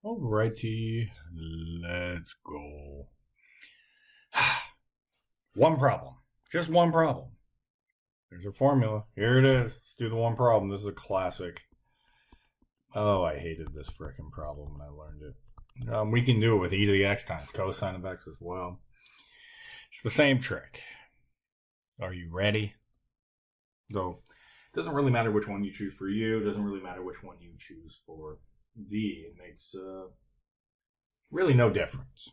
Alrighty, let's go. One problem. Just one problem. There's our formula. Here it is. Let's do the one problem. This is a classic. Oh, I hated this frickin' problem when I learned it. We can do it with e to the x times cosine of x as well. It's the same trick. Are you ready? So, it doesn't really matter which one you choose for u. It doesn't really matter which one you choose for v. It makes really no difference.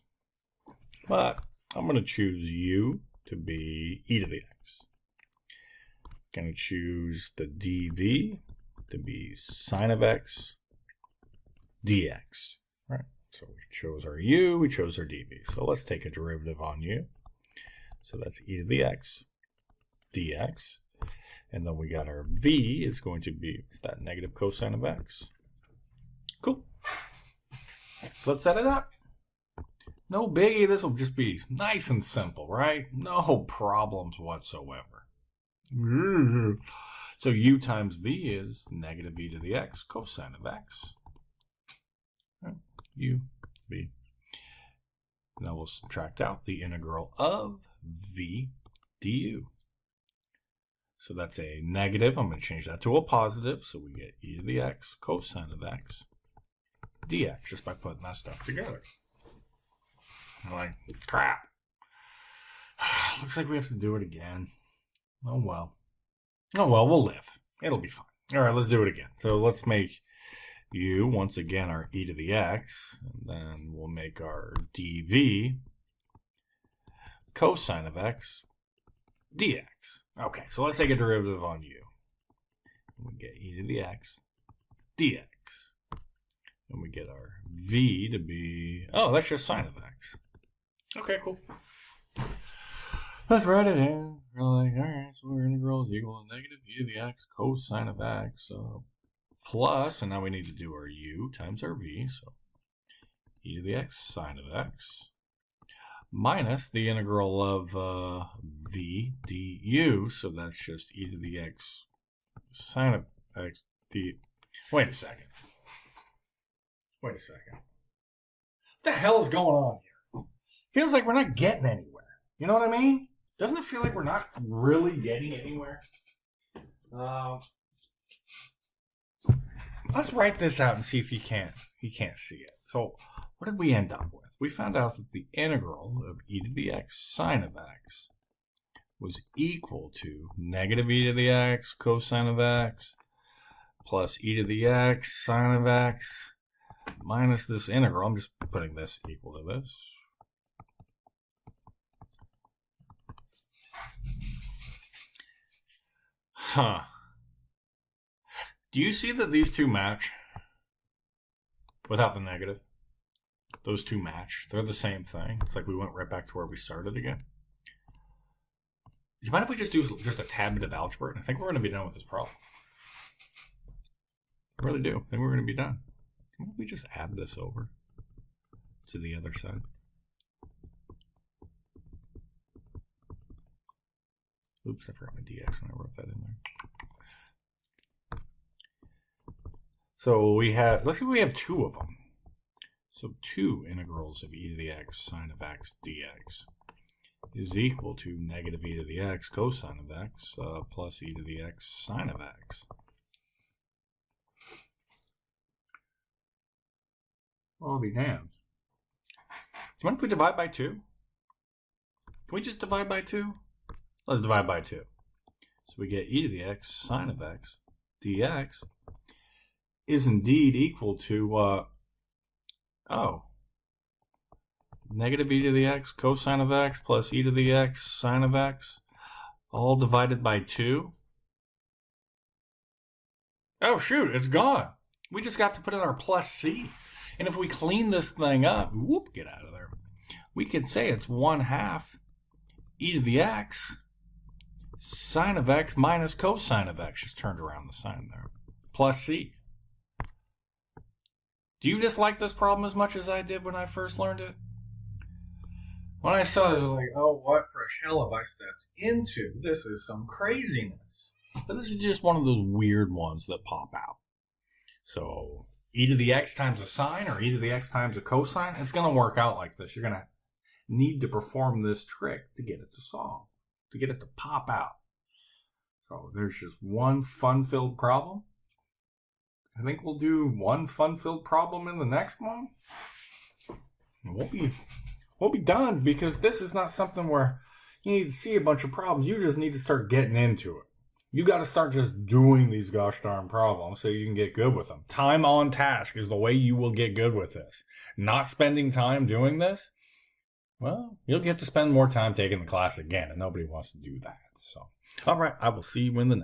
But I'm going to choose u to be e to the x. Going to choose the dv to be sine of x dx. Right. So we chose our u, we chose our dv. So let's take a derivative on u. So that's e to the x dx. And then we got our v is going to be, what's that, negative cosine of x. Cool. So let's set it up. No biggie. This will just be nice and simple, right? No problems whatsoever. So u times v is negative e to the x cosine of x. U, v. Now we'll subtract out the integral of v du. So that's a negative. I'm going to change that to a positive. So we get e to the x cosine of x dx just by putting that stuff together. I'm like, crap. Looks like we have to do it again. Oh well. Oh well, we'll live. It'll be fine. All right, let's do it again. So let's make u, once again, our e to the x. And then we'll make our dv cosine of x dx. Okay, so let's take a derivative on u. We get e to the x dx. And we get our v to be, oh, that's just sine of x. Okay, cool. Let's write it in. We're like, all right, so our integral is equal to negative e to the x cosine of x plus, and now we need to do our u times our v, so e to the x sine of x minus the integral of v du, so that's just e to the x sine of x d. Wait a second. What the hell is going on here? Feels like we're not getting anywhere. You know what I mean? Doesn't it feel like we're not really getting anywhere? Let's write this out and see if you can't see it. So what did we end up with? We found out that the integral of e to the x sine of x was equal to negative e to the x cosine of x plus e to the x sine of x minus this integral. I'm just putting this equal to this. Huh. Do you see that these two match without the negative? Those two match. They're the same thing. It's like we went right back to where we started again. Do you mind if we just do just a tad bit of algebra? And I think we're going to be done with this problem. I really do. I think we're going to be done. Why don't we just add this over to the other side? Oops, I forgot my dx when I wrote that in there. So we have, let's see, we have two of them. So two integrals of e to the x sine of x dx is equal to negative e to the x cosine of x plus e to the x sine of x. I'll be damned. Do you mind if we divide by 2? Can we just divide by 2? Let's divide by 2. So we get e to the x sine of x dx is indeed equal to, negative e to the x cosine of x plus e to the x sine of x, all divided by 2. Oh, shoot, it's gone. We just got to put in our plus c. And if we clean this thing up, whoop, get out of there. We could say it's 1/2 e to the x sine of x minus cosine of x. Just turned around the sign there. Plus c. Do you dislike this problem as much as I did when I first learned it? When I saw it, I was like, oh, what fresh hell have I stepped into? This is some craziness. But this is just one of those weird ones that pop out. So e to the x times a sine or e to the x times a cosine, it's going to work out like this. You're going to need to perform this trick to get it to solve, to get it to pop out. So there's just one fun-filled problem. I think we'll do one fun-filled problem in the next one. And we'll be done, because this is not something where you need to see a bunch of problems. You just need to start getting into it. You got to start just doing these gosh darn problems so you can get good with them. Time on task is the way you will get good with this. Not spending time doing this, well, you'll get to spend more time taking the class again, and nobody wants to do that. So, all right, I will see you in the next.